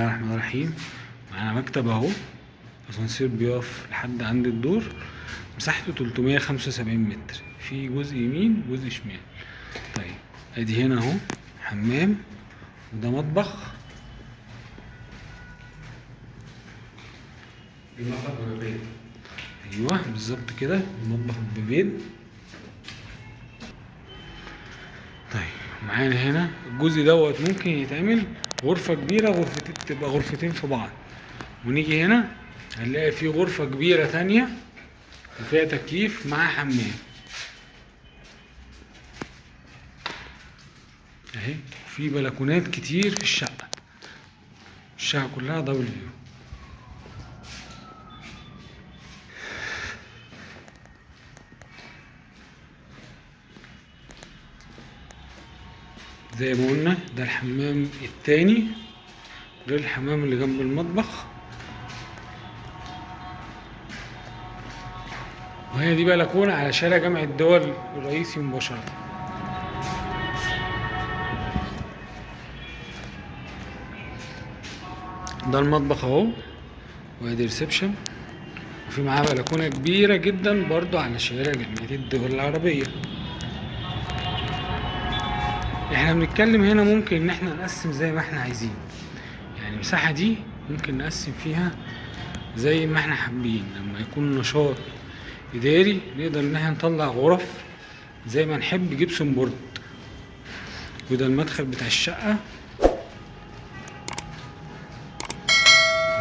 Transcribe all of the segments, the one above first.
الرحمن الرحيم. معانا مكتب اهو، اسانسير بيقف لحد عند الدور، مساحته 375 متر، في جزء يمين وجزء شمال. طيب ادي هنا اهو حمام، وده مطبخ. المطبخ ببابين. ايوه بالظبط كده، المطبخ ببابين. طيب معانا هنا الجزء دوت ممكن يتعمل غرفة كبيرة، غرفتين، تبقى غرفتين في بعض. ونيجي هنا هنلاقي في غرفة كبيرة تانية وفيها تكييف مع حمام اهي. في بلكونات كتير في الشقة، الشقة كلها دبل فيو. زي ما قلنا ده الحمام التاني غير الحمام اللي جنب المطبخ. وهي دي بلكونة على شارع جامع الدول الرئيسي مباشرة. ده المطبخ اهو، وادي ريسبشن، وفي معاه بلكونة كبيرة جدا برضو على شارع جامعة الدول العربية. احنا بنتكلم هنا ممكن ان احنا نقسم زي ما احنا عايزين، يعني المساحة دي ممكن نقسم فيها زي ما احنا حابين. لما يكون نشاط اداري نقدر ان احنا نطلع غرف زي ما نحب، جبسون بورد. وده المدخل بتاع الشقة.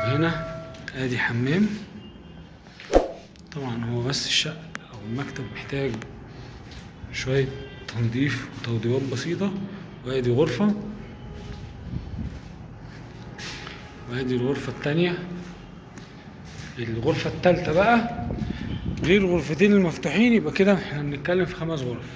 وهنا ادي حمام. طبعا هو بس الشقة او المكتب محتاج شوية تنظيف وتوضيبات بسيطة. وادي غرفة، وادي الغرفة التانية. الغرفة التالتة بقى غير الغرفتين المفتوحين، يبقى كده احنا بنتكلم في 5 غرف.